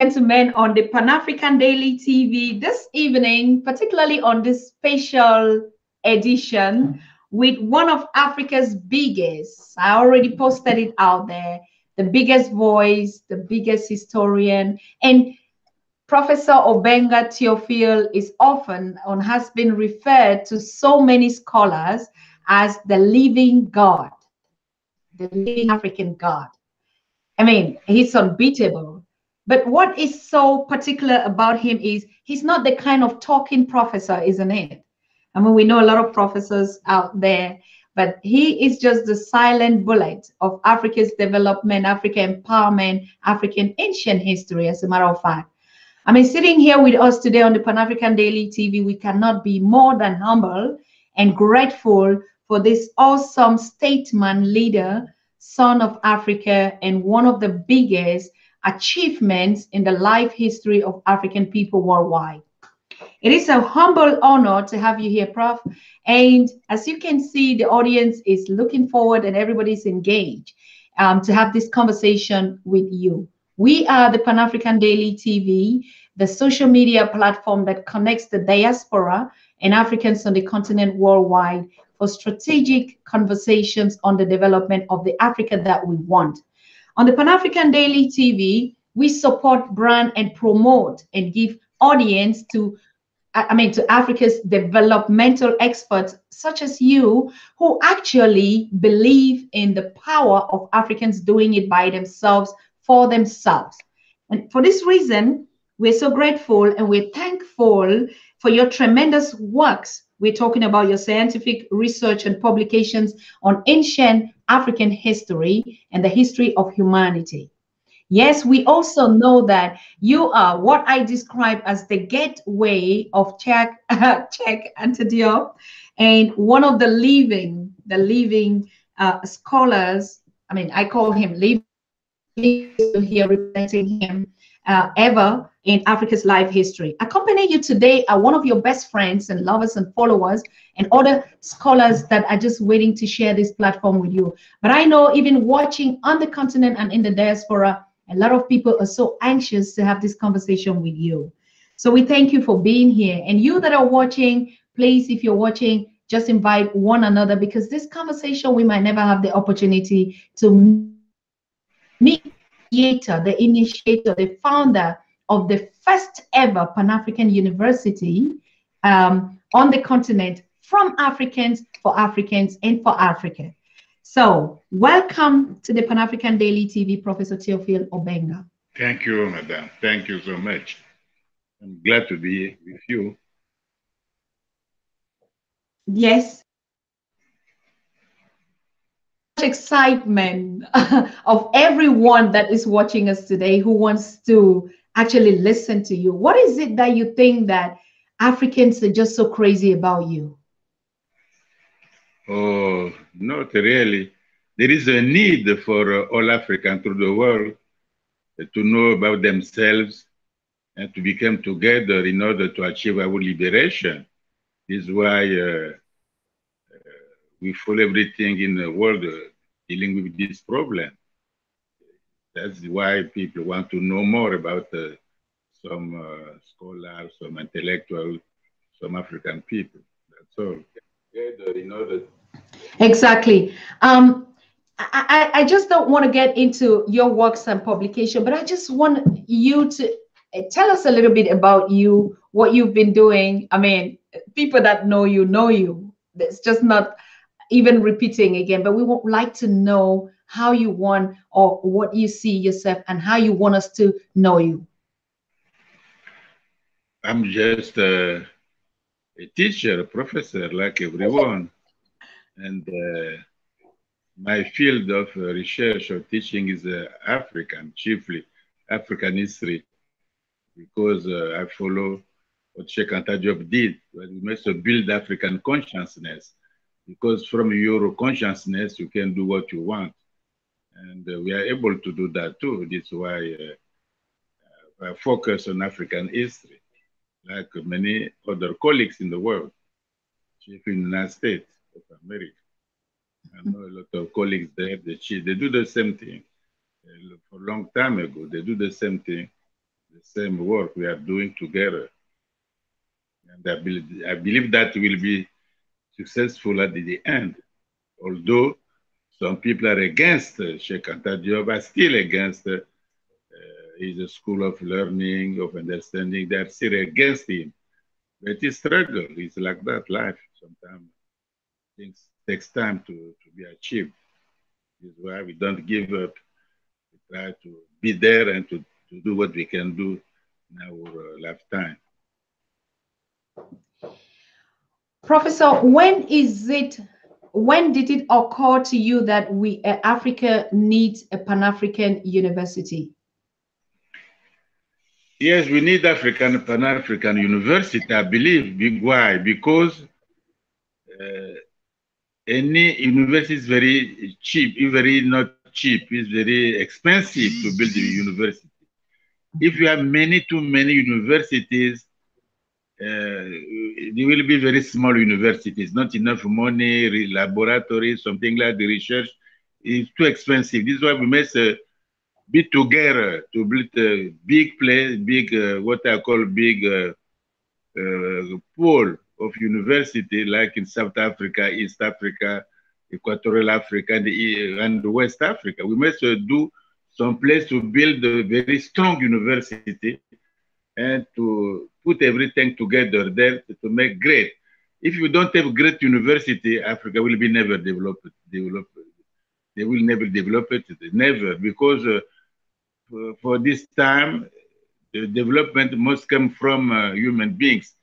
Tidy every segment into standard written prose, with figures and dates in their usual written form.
Gentlemen, on the Pan-African Daily TV this evening, particularly on this special edition with one of Africa's biggest, I already posted it out there, the biggest voice, the biggest historian, and Professor Obenga Theophile is often and has been referred to so many scholars as the living God, the living African God. I mean, he's unbeatable. But what is so particular about him is he's not the kind of talking professor, isn't it? I mean, we know a lot of professors out there, but he is just the silent bullet of Africa's development, African empowerment, African ancient history, as a matter of fact. I mean, sitting here with us today on the Pan African Daily TV, we cannot be more than humble and grateful for this awesome statesman leader, son of Africa, and one of the biggest achievements in the life history of African people worldwide. It is a humble honor to have you here, Prof. And as you can see, the audience is looking forward and everybody's engaged to have this conversation with you. We are the Pan African Daily TV, the social media platform that connects the diaspora and Africans on the continent worldwide for strategic conversations on the development of the Africa that we want. On the Pan African Daily TV, we support, brand, and promote and give audience to Africa's developmental experts such as you who actually believe in the power of Africans doing it by themselves for themselves. And for this reason, we're so grateful and we're thankful for your tremendous works. We're talking about your scientific research and publications on ancient African history and the history of humanity. Yes, we also know that you are what I describe as the gateway of Czech Antioch, and one of the living scholars. I mean, I call him living here, representing him ever in Africa's life history. Accompanying you today are one of your best friends and lovers and followers and other scholars that are just waiting to share this platform with you. But I know even watching on the continent and in the diaspora, a lot of people are so anxious to have this conversation with you. So we thank you for being here. And you that are watching, please, if you're watching, just invite one another, because this conversation, we might never have the opportunity to meet the initiator, the founder of the first ever Pan-African University on the continent, from Africans, for Africans, and for Africa. So welcome to the Pan-African Daily TV, Professor Theophile Obenga. Thank you, Madam. Thank you so much. I'm glad to be with you. Yes. Excitement of everyone that is watching us today who wants to actually listen to you. What is it that you think that Africans are just so crazy about you? Oh, not really. There is a need for all Africans through the world to know about themselves and to become together in order to achieve our liberation. This is why we follow everything in the world dealing with this problem. That's why people want to know more about some scholars, some intellectuals, some African people. That's all. In order. Exactly. I just don't want to get into your works and publication, but I just want you to tell us a little bit about you, what you've been doing. I mean, people that know you know you. It's just not even repeating again, but we would like to know how you want or what you see yourself and how you want us to know you. I'm just a teacher, a professor, like everyone. And my field of research or teaching is African, chiefly African history, because I follow what Sheikh Anta Diop did. We must build African consciousness, because from your consciousness, you can do what you want. And we are able to do that too. This is why I focus on African history, like many other colleagues in the world, chiefly in the United States of America. I know a lot of colleagues there, they do the same thing. For a long time ago, they do the same thing. The same work we are doing together. And I believe that will be successful at the end. Although some people are against Sheikh Anta Diop, are still against his school of learning, of understanding. They are still against him. But it's struggle. It's like that life. Sometimes things takes time to be achieved. This is why we don't give up. We try to be there and to do what we can do in our lifetime. Professor, when did it occur to you that Africa needs a Pan-African university? Yes, we need Pan-African university, I believe. Why? Because any university is very cheap, very not cheap, it's very expensive to build a university. If you have too many universities, there will be very small universities, not enough money, laboratories, something like the research is too expensive. This is why we must be together to build a big place, what I call big pool of university, like in South Africa, East Africa, Equatorial Africa, and West Africa. We must do some place to build a very strong university and to put everything together there to make great. If you don't have great university, Africa will be never developed. They will never develop it, never, because for this time, the development must come from human beings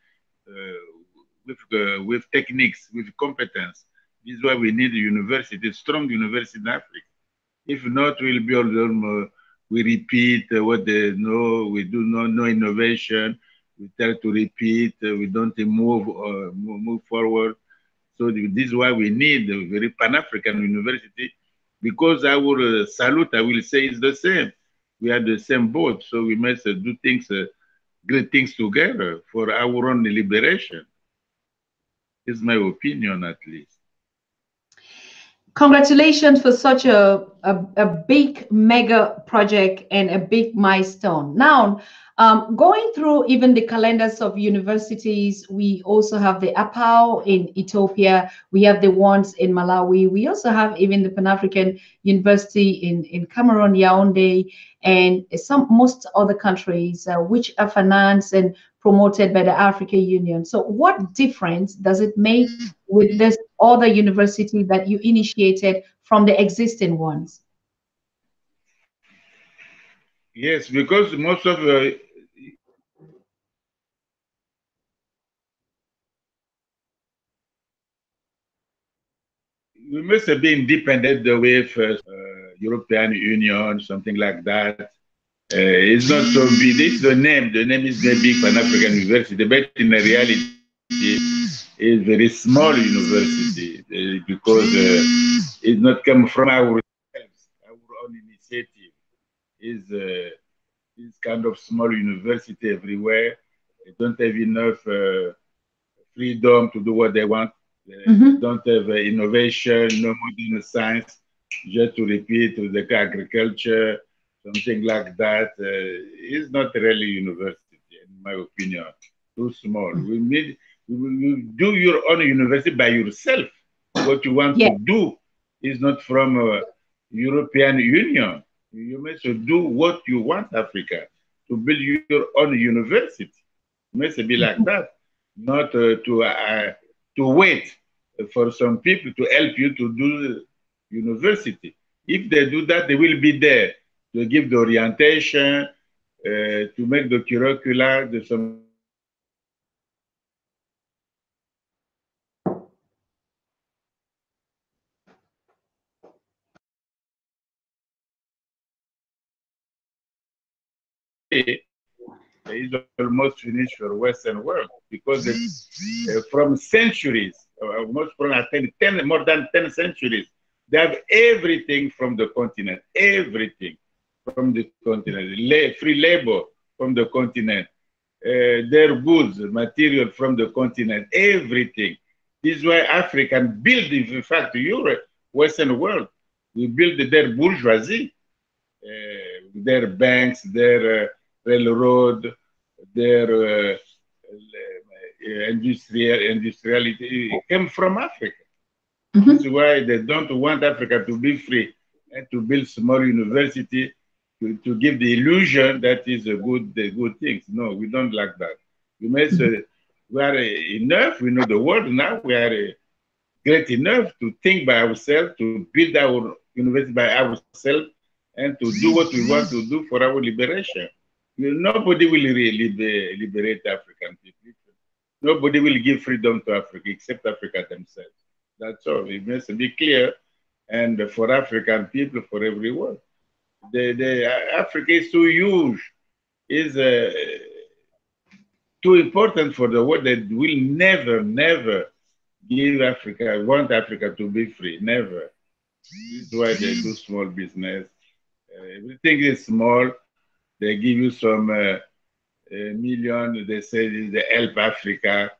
with techniques, with competence. This is why we need a university, a strong university in Africa. If not, we'll be all we repeat what they know, we do no innovation, we try to repeat, we don't move forward. So this is why we need a very Pan-African university, because our salute, I will say, is the same. We are the same boat, so we must do things, great things together for our own liberation. This is my opinion, at least. Congratulations for such a big mega project and a big milestone. Now, going through even the calendars of universities, we also have the APAO in Ethiopia. We have the ones in Malawi. We also have even the Pan-African University in Cameroon, Yaoundé, and most other countries which are financed and promoted by the African Union. So what difference does it make with this other university that you initiated from the existing ones? Yes, because most of we must be independent with European Union, something like that. It's not so big. This is the name. The name is very big Pan-African University, but in reality, it's very small university because it's not come from ourselves, our own initiative. It's kind of small university everywhere. They don't have enough freedom to do what they want. They don't have innovation, no modern science, just to repeat the agriculture, something like that. It's not really university, in my opinion. Too small. We do your own university by yourself. What you want to do is not from European Union. You must do what you want, Africa, to build your own university. It must be like that, not to wait for some people to help you to do university. If they do that, they will be there to give the orientation, to make the curricula, some is almost finished for Western world because from centuries, almost from more than 10 centuries, they have everything from the continent, everything from the continent, free labor from the continent, their goods, material from the continent, everything. This is why Africa build, in fact, Europe, Western world, we build their bourgeoisie, their banks, their railroad, their industriality came from Africa. Mm-hmm. This is why they don't want Africa to be free and to build small university to give the illusion that is a good thing. No, we don't like that. We must, we are enough. We know the world now. We are great enough to think by ourselves, to build our university by ourselves, and to do what we want to do for our liberation. Nobody will really liberate African people. Nobody will give freedom to Africa except Africa themselves. That's all. It must be clear. And for African people, for everyone, Africa is too huge, is too important for the world that will never give Africa, want Africa to be free. Never. This is why they do small business. Everything is small. They give you some million. They say they help Africa.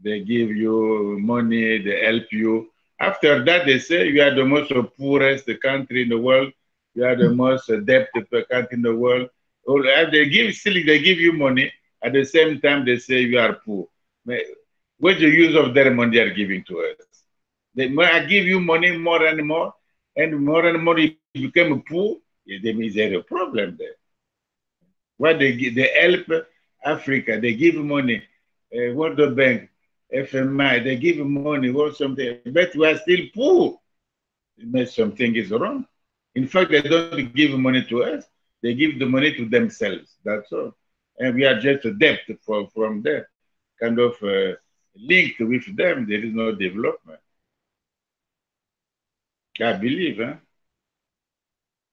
They give you money. They help you. After that, they say you are the most poorest country in the world. You are the most debt country in the world. They give you money. At the same time, they say you are poor. What's the use of their money they are giving to us? I give you money more and more you become poor. There is a problem there. Why they help Africa? They give money. World Bank, FMI, they give money or something, but we are still poor. Something is wrong. In fact, they don't give money to us. They give the money to themselves. That's all. And we are just a debt from them, kind of linked with them. There is no development. I believe, huh?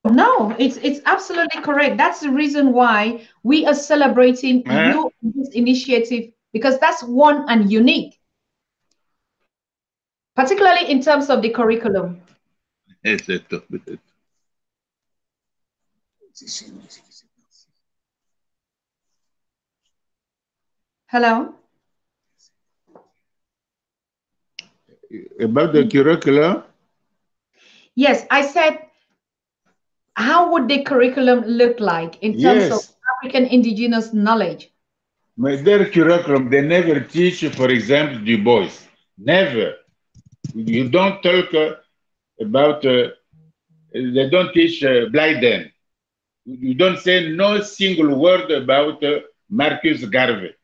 No, it's absolutely correct. That's the reason why we are celebrating you this initiative, because that's one and unique, particularly in terms of the curriculum. Hello? About the curriculum? Yes, I said, how would the curriculum look like in terms of African indigenous knowledge? Their curriculum, they never teach, for example, Du Bois. Never. You don't talk about, they don't teach Blyden. You don't say no single word about Marcus Garvey.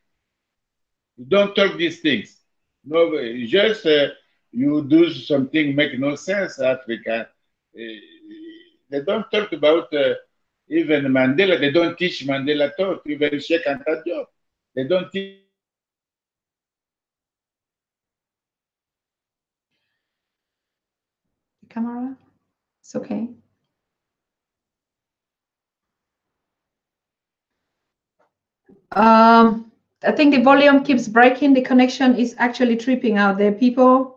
You don't talk these things. No, just you do something make no sense, Africa. They don't talk about even Mandela. They don't teach Mandela thought, even Sheikh Anta Diop. They don't teach. Camera? It's okay. I think the volume keeps breaking. The connection is actually tripping out there, people.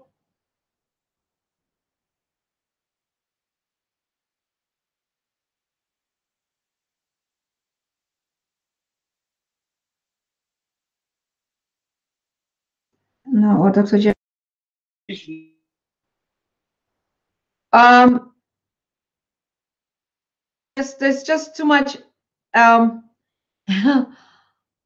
No, or Dr. J. There's just too much.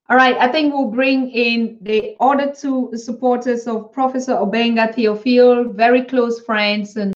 All right, I think we'll bring in the other two supporters of Professor Obenga, Theophile, very close friends, and